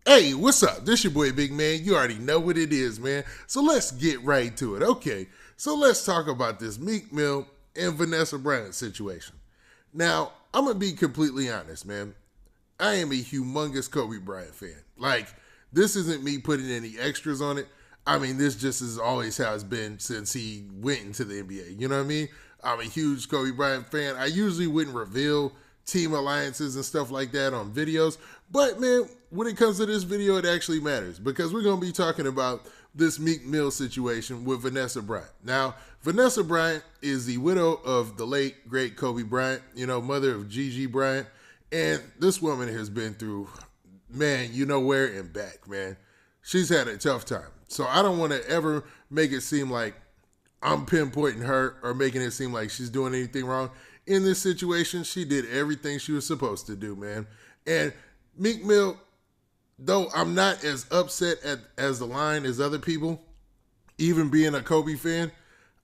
Hey, what's up? This your boy Big Man. You already know what it is, man. So let's get right to it. Okay, so let's talk about this Meek Mill and Vanessa Bryant situation. Now, I'm going to be completely honest, man. I am a humongous Kobe Bryant fan. Like, this isn't me putting any extras on it. I mean, this just is always how it's been since he went into the NBA. You know what I mean? I'm a huge Kobe Bryant fan. I usually wouldn't reveal team alliances and stuff like that on videos. But, man, when it comes to this video, it actually matters because we're going to be talking about this Meek Mill situation with Vanessa Bryant. Now, Vanessa Bryant is the widow of the late, great Kobe Bryant, mother of Gigi Bryant. And this woman has been through, man, you know where and back, man. She's had a tough time. So I don't want to ever make it seem like I'm pinpointing her or making it seem like she's doing anything wrong. In this situation, she did everything she was supposed to do, man. And Meek Mill, though I'm not as upset as the line as other people, even being a Kobe fan,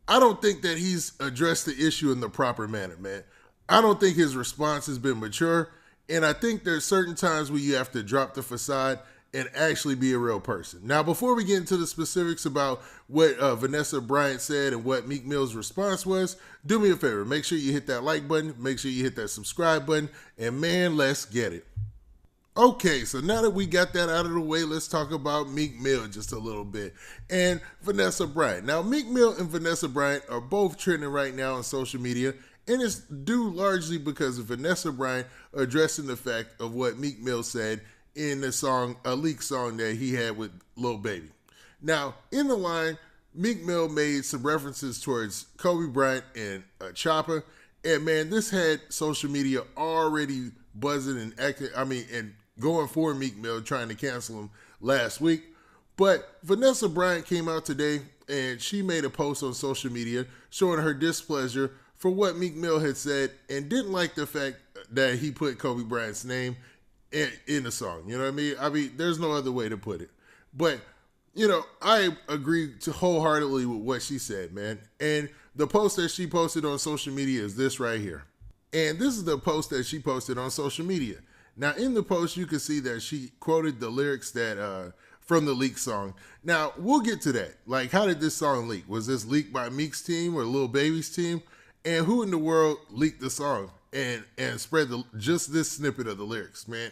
I don't think that he's addressed the issue in the proper manner, man. I don't think his response has been mature, and I think there's certain times where you have to drop the facade and actually be a real person. Now, before we get into the specifics about what Vanessa Bryant said and what Meek Mill's response was, do me a favor. Make sure you hit that like button. Make sure you hit that subscribe button. And man, let's get it. Okay, so now that we got that out of the way, let's talk about Meek Mill just a little bit and Vanessa Bryant. Now, Meek Mill and Vanessa Bryant are both trending right now on social media, and it's due largely because of Vanessa Bryant addressing the fact of what Meek Mill said in the song, a leaked song that he had with Lil Baby. Now, in the line, Meek Mill made some references towards Kobe Bryant and Chopper, and man, this had social media already buzzing and acting, and going for Meek Mill, trying to cancel him last week. But Vanessa Bryant came out today and she made a post on social media showing her displeasure for what Meek Mill had said and didn't like the fact that he put Kobe Bryant's name in the song. You know what I mean? There's no other way to put it. But, I agree wholeheartedly with what she said, man. And the post that she posted on social media is this right here. And this is the post that she posted on social media. Now, in the post, you can see that she quoted the lyrics that from the leaked song. Now, we'll get to that. Like, how did this song leak? Was this leaked by Meek's team or Lil Baby's team? And who in the world leaked the song and spread just this snippet of the lyrics, man?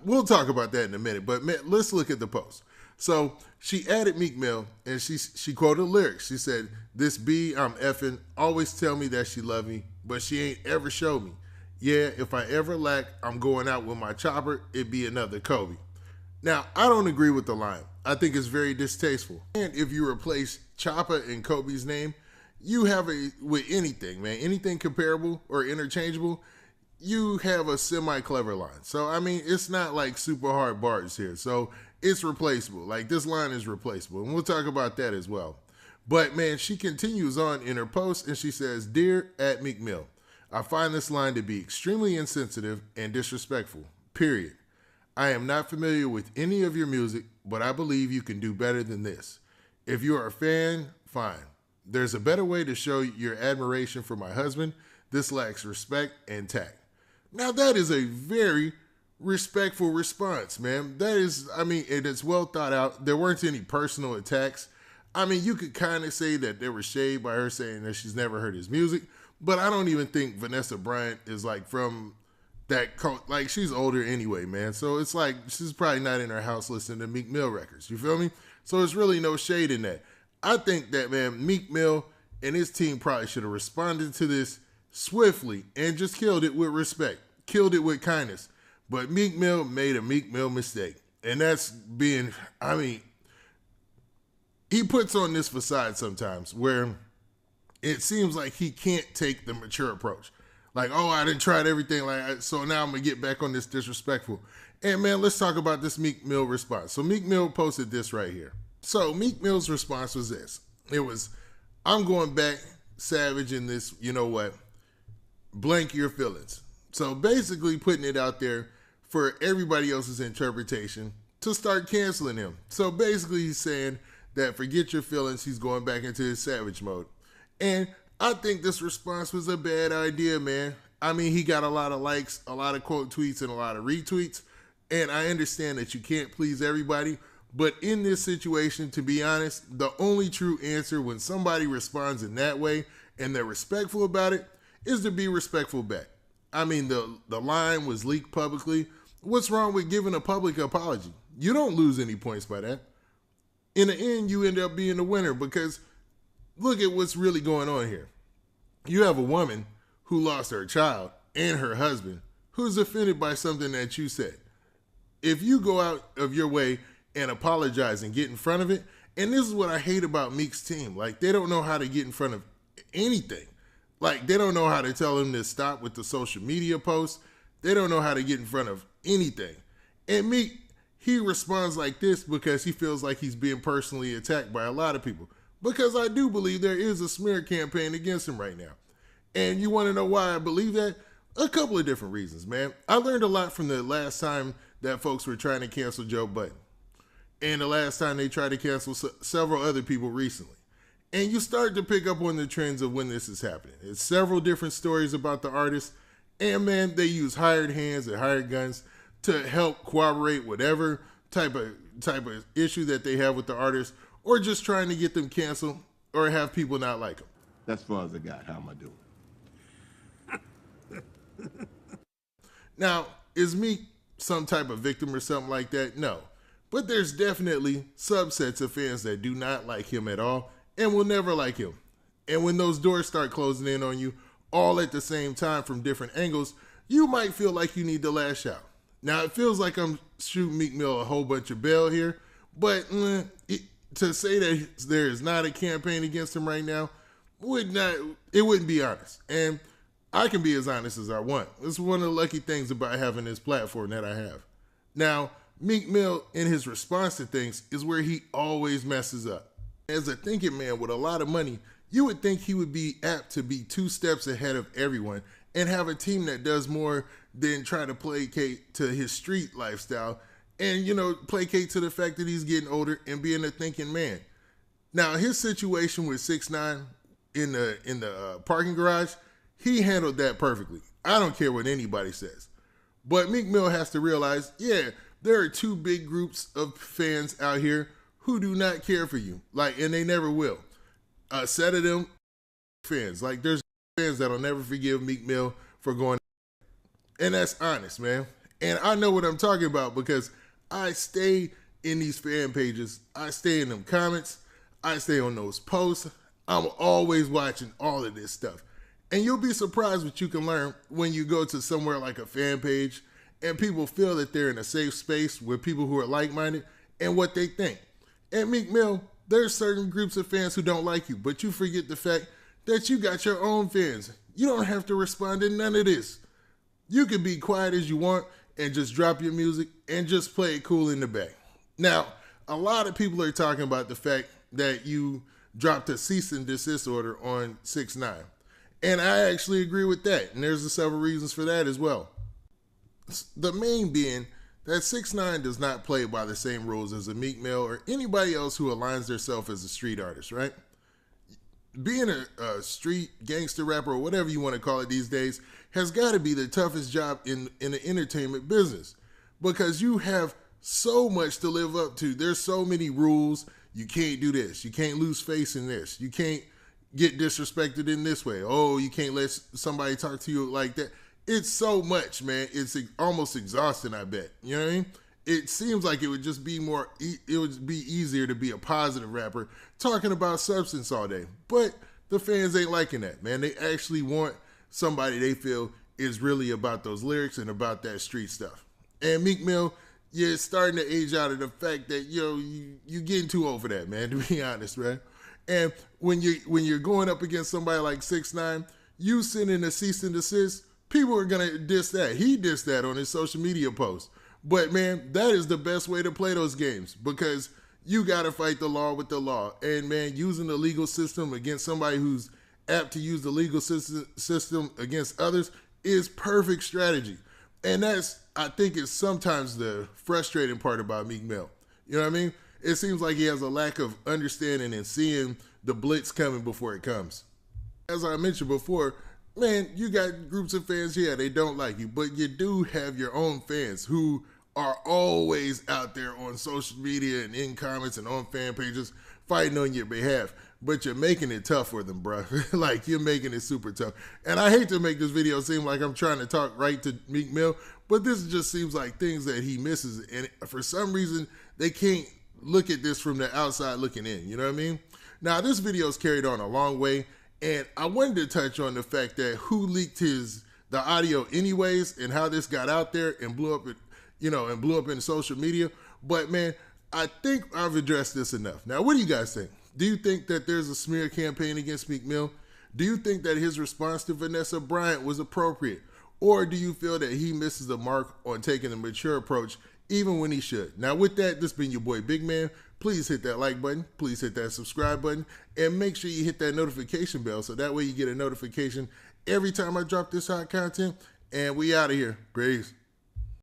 We'll talk about that in a minute, but man, let's look at the post. So she added Meek Mill, and she quoted lyrics. She said, "This B I'm effing, always tell me that she love me, but she ain't ever show me. Yeah, if I ever lack, I'm going out with my chopper, it'd be another Kobe." Now, I don't agree with the line. I think it's very distasteful. And if you replace Chopper and Kobe's name, you have with anything, man, anything comparable or interchangeable, you have a semi-clever line. So, it's not like super hard bars here. So, it's replaceable. Like, this line is replaceable. And we'll talk about that as well. But, man, she continues on in her post and she says, "Dear at Meek Mill, I find this line to be extremely insensitive and disrespectful, period. I am not familiar with any of your music, but I believe you can do better than this. If you are a fan, fine. There's a better way to show your admiration for my husband. This lacks respect and tact." Now, that is a very respectful response, man. That is, and it's well thought out. There weren't any personal attacks. You could kind of say that there was shade by her saying that she's never heard his music, but I don't even think Vanessa Bryant is like from that like, she's older anyway, man. So it's like she's probably not in her house listening to Meek Mill records. You feel me? So there's really no shade in that. I think that, man, Meek Mill and his team probably should have responded to this swiftly and just killed it with respect, killed it with kindness. But Meek Mill made a Meek Mill mistake. And that's being, he puts on this facade sometimes where it seems like he can't take the mature approach. Like, oh, I done tried everything, so now I'm going to get back on this disrespectful. And, man, let's talk about this Meek Mill response. So Meek Mill posted this right here. So Meek Mill's response was this. It was, "I'm going back savage in this, you know what, blank your feelings." So basically putting it out there for everybody else's interpretation to start canceling him. So basically he's saying that forget your feelings, he's going back into his savage mode. And I think this response was a bad idea, man. He got a lot of likes, a lot of quote tweets, and a lot of retweets. And I understand that you can't please everybody, but in this situation, to be honest, the only true answer when somebody responds in that way and they're respectful about it is to be respectful back. I mean, the line was leaked publicly. What's wrong with giving a public apology? You don't lose any points by that. In the end, you end up being the winner because look at what's really going on here. You have a woman who lost her child and her husband who's offended by something that you said. If you go out of your way and apologize and get in front of it, and this is what I hate about Meek's team, like they don't know how to get in front of anything. Like they don't know how to tell him to stop with the social media posts. They don't know how to get in front of anything. And Meek, he responds like this because he feels like he's being personally attacked by a lot of people. Because I do believe there is a smear campaign against him right now. And you want to know why I believe that? A couple of different reasons, man. I learned a lot from the last time that folks were trying to cancel Joe Budden. And the last time they tried to cancel several other people recently. And you start to pick up on the trends of when this is happening. It's several different stories about the artists. And man, they use hired hands and hired guns to help corroborate whatever type of issue that they have with the artist, or just trying to get them canceled or have people not like them. That's far as I got. How am I doing? Now, is Meek some type of victim or something like that? No. But there's definitely subsets of fans that do not like him at all and will never like him. And when those doors start closing in on you all at the same time from different angles, you might feel like you need to lash out. Now, it feels like I'm shooting Meek Mill a whole bunch of bail here, but to say that there is not a campaign against him right now wouldn't be honest. And I can be as honest as I want. It's one of the lucky things about having this platform that I have. Now, Meek Mill, in his response to things, is where he always messes up. As a thinking man with a lot of money, you would think he would be apt to be 2 steps ahead of everyone and have a team that does more than try to placate to his street lifestyle and, placate to the fact that he's getting older and being a thinking man. Now, his situation with 6ix9ine in the parking garage, he handled that perfectly. I don't care what anybody says. But Meek Mill has to realize, there are 2 big groups of fans out here who do not care for you, and they never will. A set of them fans, there's fans that'll never forgive Meek Mill for going, and that's honest, man. And I know what I'm talking about because I stay in these fan pages, I stay in them comments, I stay on those posts. I'm always watching all of this stuff. And you'll be surprised what you can learn when you go to somewhere like a fan page and people feel that they're in a safe space with people who are like-minded and what they think. And Meek Mill, there's certain groups of fans who don't like you, but you forget the fact that you got your own fans. You don't have to respond to none of this. You can be quiet as you want and just drop your music and just play it cool in the back. Now, a lot of people are talking about the fact that you dropped a cease and desist order on 6ix9ine. And I actually agree with that. And there's several reasons for that as well. The main being that 6ix9ine does not play by the same rules as a Meek Mill or anybody else who aligns themselves as a street artist, right? Being a street gangster rapper or whatever you want to call it these days has got to be the toughest job in the entertainment business because you have so much to live up to. There's so many rules. You can't do this. You can't lose face in this. You can't get disrespected in this way. Oh, you can't let somebody talk to you like that. It's so much, man. It's almost exhausting, I bet. You know what I mean? It seems like it would just be it would be easier to be a positive rapper talking about substance all day. But the fans ain't liking that, man. They actually want somebody they feel is really about those lyrics and about that street stuff. And Meek Mill, you're starting to age out of the fact that, you getting too old for that, man, to be honest, man. And when you're going up against somebody like 6ix9ine, you sending a cease and desist, people are going to diss that. He dissed that on his social media post. But, man, that is the best way to play those games because you got to fight the law with the law. And, man, using the legal system against somebody who's apt to use the legal system against others is perfect strategy. And that's, I think, is sometimes the frustrating part about Meek Mill. You know what I mean? It seems like he has a lack of understanding and seeing the blitz coming before it comes. As I mentioned before, man, you got groups of fans here, they don't like you, but you do have your own fans who are always out there on social media and in comments and on fan pages fighting on your behalf. But you're making it tough for them, bro. Like, you're making it super tough. And I hate to make this video seem like I'm trying to talk right to Meek Mill, but this just seems like things that he misses. And for some reason, they can't look at this from the outside looking in. You know what I mean? Now, this video's carried on a long way. And I wanted to touch on the fact that who leaked the audio anyways, and how this got out there and blew up in social media. But man, I think I've addressed this enough. Now, what do you guys think? Do you think that there's a smear campaign against Meek Mill? Do you think that his response to Vanessa Bryant was appropriate? Or do you feel that he misses the mark on taking a mature approach even when he should? Now, with that, this been your boy Big Man. Please hit that like button. Please hit that subscribe button. And make sure you hit that notification bell so that way you get a notification every time I drop this hot content. And we out of here. Peace.